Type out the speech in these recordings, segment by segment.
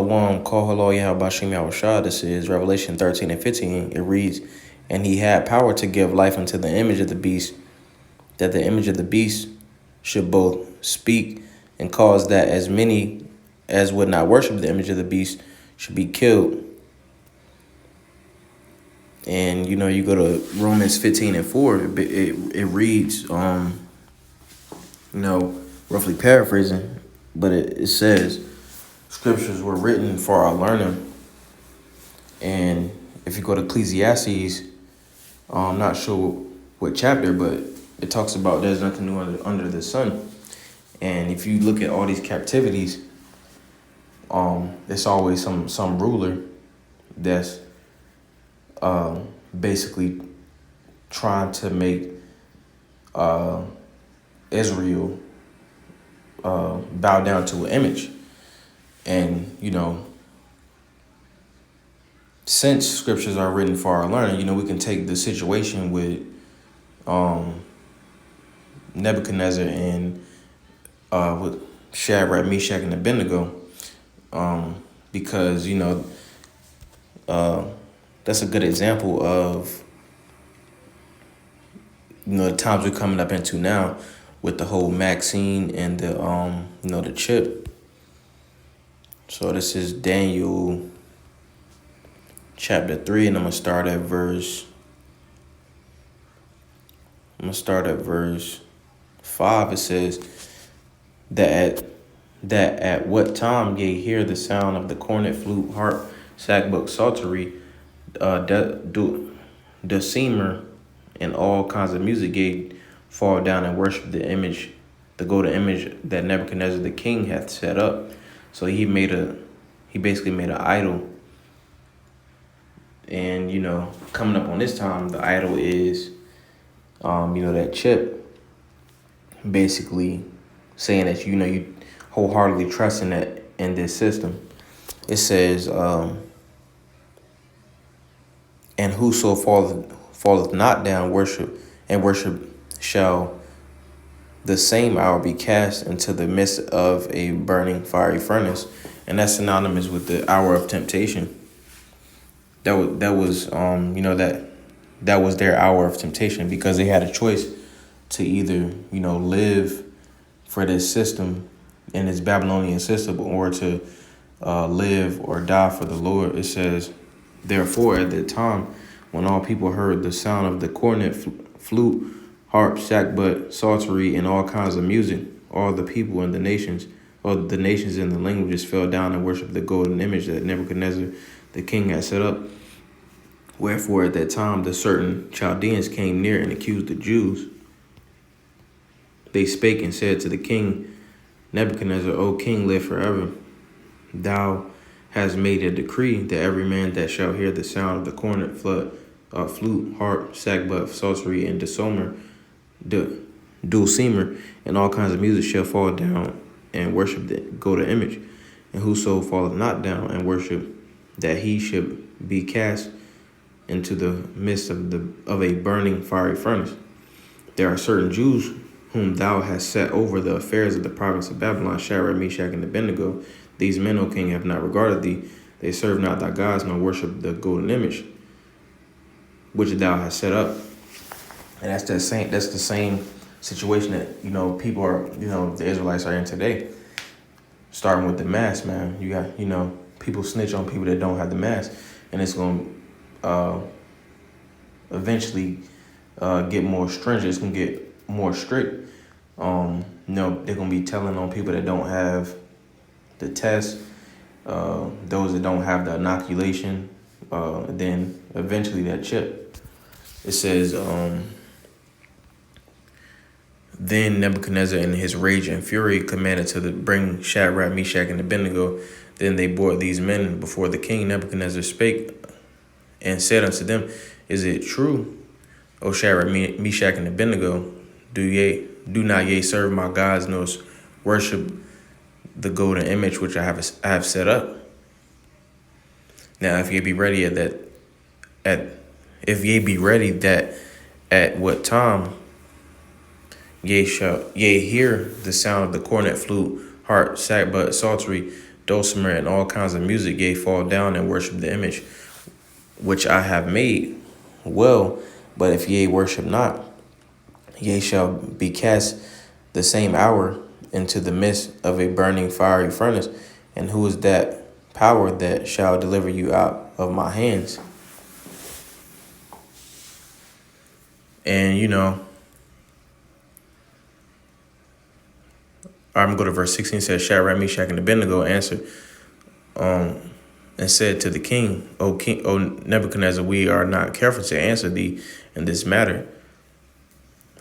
Shalom, call hello, Yahweh Bashem Yahushua. This is Revelation 13 and 15. It reads, "And he had power to give life unto the image of the beast, that the image of the beast should both speak and cause that as many as would not worship the image of the beast should be killed." And, you go to Romans 15 and 4, it reads, roughly paraphrasing, but it says, "Scriptures were written for our learning." And if you go to Ecclesiastes, I'm not sure what chapter, but it talks about there's nothing new under the sun. And if you look at all these captivities, it's always some ruler that's basically trying to make Israel bow down to an image. And, since scriptures are written for our learning, we can take the situation with Nebuchadnezzar and with Shadrach, Meshach, and Abednago, because, that's a good example of, the times we're coming up into now with the whole vaccine and the, the chip. So this is Daniel chapter 3, and I'm gonna start at verse 5. It says that at what time ye hear the sound of the cornet, flute, harp, sackbut, psaltery, dulcimer, and all kinds of music, ye fall down and worship the image, the golden image that Nebuchadnezzar the king hath set up. So he basically made an idol. And, coming up on this time, the idol is, that chip, basically saying that, you wholeheartedly trust in this system. It says, "And whoso falleth not down worship shall the same hour be cast into the midst of a burning fiery furnace." And that's synonymous with the hour of temptation. That was that was their hour of temptation, because they had a choice to either, live for this system in this Babylonian system, or to live or die for the Lord. It says, "Therefore, at the time when all people heard the sound of the cornet, flute, harp, sackbut, psaltery, and all kinds of music, all the people and the nations and the languages fell down and worshiped the golden image that Nebuchadnezzar the king had set up. Wherefore at that time the certain Chaldeans came near and accused the Jews. They spake and said to the king Nebuchadnezzar, O king, live forever. Thou hast made a decree that every man that shall hear the sound of the cornet, flute, harp, sackbut, psaltery, and dulcimer, and all kinds of music shall fall down and worship the golden image. And whoso falleth not down and worship, that he should be cast into the midst of a burning fiery furnace. There are certain Jews whom thou hast set over the affairs of the province of Babylon, Shadrach, Meshach, and Abednago. These men, O king, have not regarded thee. They serve not thy gods, nor worship the golden image which thou hast set up." And that's the same situation that, people are, the Israelites are in today. Starting with the mask, man. You got, people snitch on people that don't have the mask, and it's going to eventually get more stringent. It's going to get more strict. They're going to be telling on people that don't have the test, those that don't have the inoculation, then eventually that chip. It says, "Then Nebuchadnezzar in his rage and fury commanded to bring Shadrach, Meshach, and Abednego. Then they brought these men before the king. Nebuchadnezzar spake and said unto them, Is it true, O Shadrach, Meshach, and Abednego? Do not ye serve my gods, nor worship the golden image which I have set up? Now, if ye be ready that at what time ye hear the sound of the cornet, flute, harp, sackbut, psaltery, dulcimer, and all kinds of music, yea, fall down and worship the image which I have made. Well, but if ye worship not, ye shall be cast the same hour into the midst of a burning fiery furnace. And who is that power that shall deliver you out of my hands? And, I'm going to go to verse 16. It says, Shadrach, Meshach, and Abednego answered and said to the king, O Nebuchadnezzar, we are not careful to answer thee in this matter.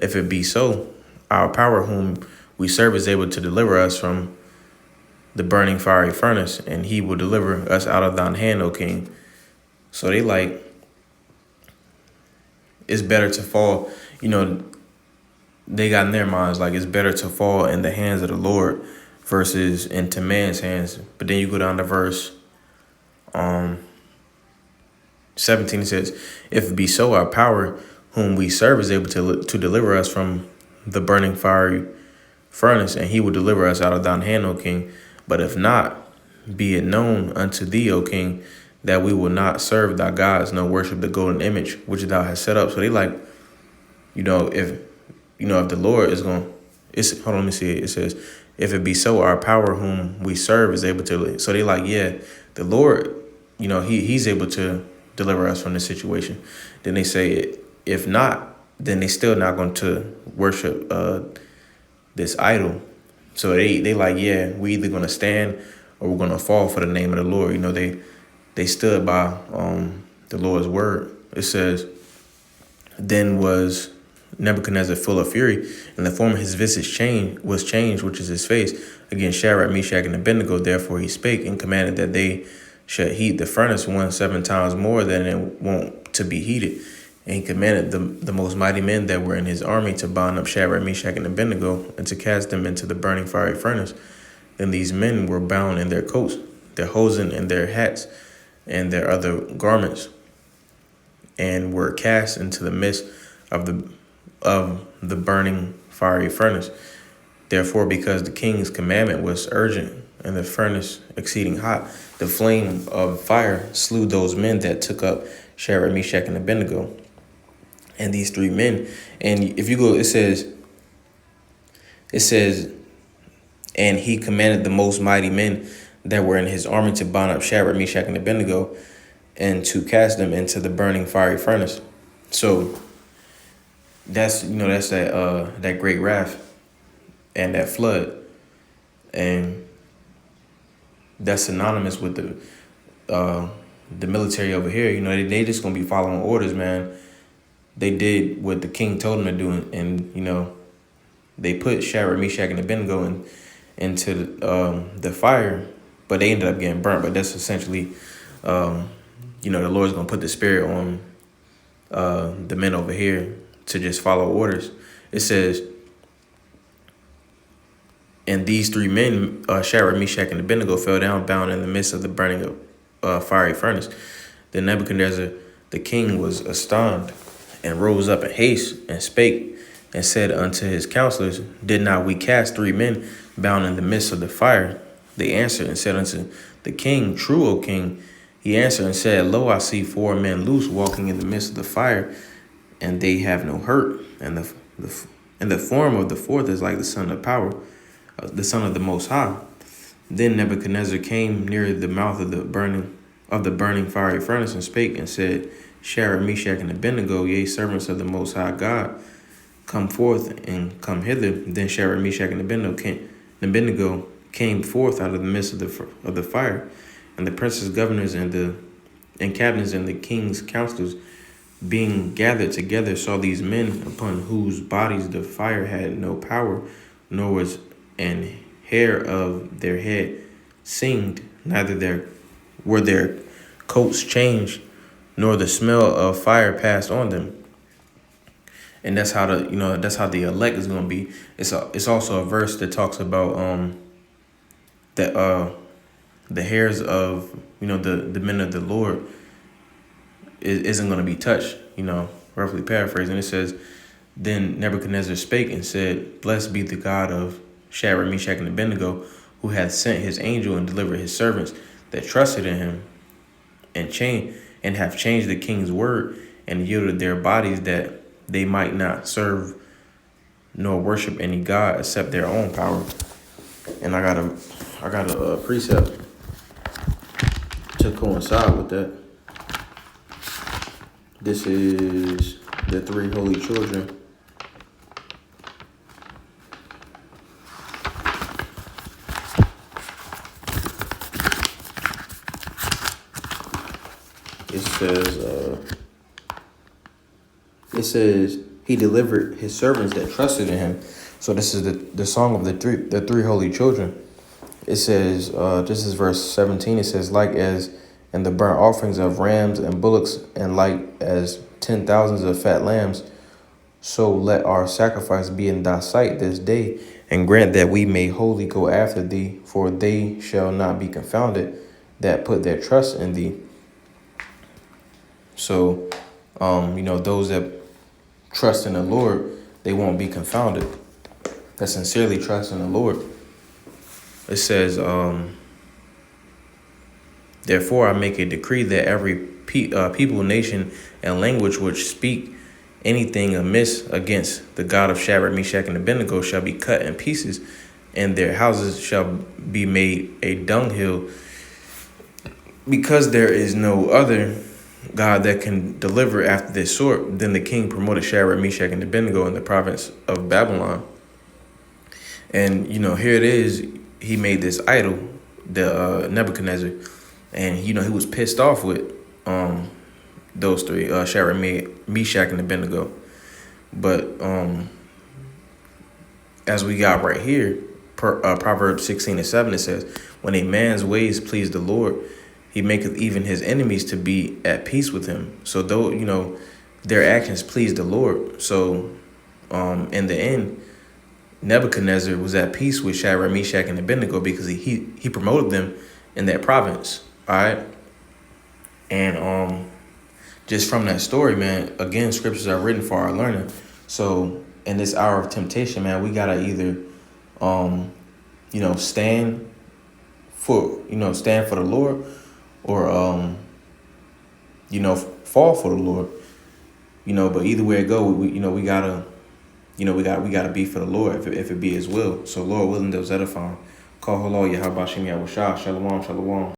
If it be so, our power whom we serve is able to deliver us from the burning fiery furnace, and he will deliver us out of thine hand, O king. So they like, it's better to fall, they got in their minds, like, it's better to fall in the hands of the Lord versus into man's hands. But then you go down to verse 17, it says, if it be so, our power whom we serve is able to deliver us from the burning fiery furnace, and he will deliver us out of thine hand, O king. But if not, be it known unto thee, O king, that we will not serve thy gods, nor worship the golden image which thou hast set up. So they like, if the Lord is going, hold on, let me see it. It says, if it be so, our power whom we serve is able to. So they like, yeah, the Lord, he's able to deliver us from this situation. Then they say, if not, then they still not going to worship this idol. So they like, yeah, we either going to stand or we're going to fall for the name of the Lord. They stood by the Lord's word. It says, then was Nebuchadnezzar full of fury, and the form of his visage was changed, which is his face, against Shadrach, Meshach, and Abednego. Therefore he spake and commanded that they should heat the furnace 7 times more than it wont to be heated. And he commanded the most mighty men that were in his army to bind up Shedrach, Meshach, and Abednego, and to cast them into the burning fiery furnace. Then these men were bound in their coats, their hosen, and their hats, and their other garments, and were cast into the midst of the burning fiery furnace. Therefore, because the king's commandment was urgent, and the furnace exceeding hot, the flame of fire slew those men that took up Shedrach, Meshach, and Abednego. And these 3 men, and if you go, it says, and he commanded the most mighty men that were in his army to bind up Shedrach, Meshach, and Abednego, and to cast them into the burning fiery furnace. So that's that great wrath and that flood, and that's synonymous with the military over here. They just gonna be following orders, man. They did what the king told them to do, and they put Shedrach, Meshach, and Abednego into the fire, but they ended up getting burnt. But that's essentially, the Lord's gonna put the spirit on the men over here to just follow orders. It says, and these 3 men, Shedrach, Meshach, and Abednego, fell down bound in the midst of the burning fiery furnace. Then Nebuchadnezzar the king was astonished, and rose up in haste, and spake, and said unto his counselors, did not we cast 3 men bound in the midst of the fire? They answered and said unto the king, true, O king. He answered and said, lo, I see 4 men loose walking in the midst of the fire, and they have no hurt. And the form of the 4th is like the son of power, the son of the Most High. Then Nebuchadnezzar came near the mouth of the burning fiery furnace, and spake and said, Shedrach, Meshach, and Abednego, yea, servants of the Most High God, come forth and come hither. Then Shedrach, Meshach, and Abednego came forth out of the midst of the fire, and the princes, governors, and captains, and the king's counselors, being gathered together, saw these men, upon whose bodies the fire had no power, nor was an hair of their head singed, neither were their coats changed, nor the smell of fire passed on them. And that's how the elect is going to be. It's also a verse that talks about that the hairs of the men of the Lord isn't going to be touched. Roughly paraphrasing, it says, then Nebuchadnezzar spake and said, blessed be the God of Shedrach, Meshach, and Abednego, who hath sent his angel and delivered his servants that trusted in him, and have changed the king's word and yielded their bodies that they might not serve nor worship any god except their own power. And I got a precept to coincide with that. This is the three holy children. It says he delivered his servants that trusted in him. So this is the song of the three holy children. It says, this is verse 17. It says, like as in the burnt offerings of rams and bullocks, and like as 10,000s of fat lambs, so let our sacrifice be in thy sight this day, and grant that we may wholly go after thee, for they shall not be confounded that put their trust in thee. So, those that trust in the Lord, they won't be confounded. That sincerely trust in the Lord. It says, therefore I make a decree that every people, nation, and language which speak anything amiss against the God of Shedrach, Meshach, and Abednago shall be cut in pieces, and their houses shall be made a dunghill, because there is no other God that can deliver after this sort. Then the king promoted Shedrach, Meshach, and Abednago in the province of Babylon. And, here it is. He made this idol, the Nebuchadnezzar. And, he was pissed off with those three, Shedrach, Meshach, and Abednago. But as we got right here, Proverbs 16:7, it says, when a man's ways please the Lord, he maketh even his enemies to be at peace with him. So though, their actions pleased the Lord. So in the end, Nebuchadnezzar was at peace with Shedrach, Meshach, and Abednego because he promoted them in that province. All right. And just from that story, man, again, scriptures are written for our learning. So in this hour of temptation, man, we gotta either stand for the Lord, or fall for the Lord. But either way it go, we gotta be for the Lord if it be his will. So Lord willing, those edifying. Call hello, Yahweh Shem Yahweh Shah. Shalom, shalom.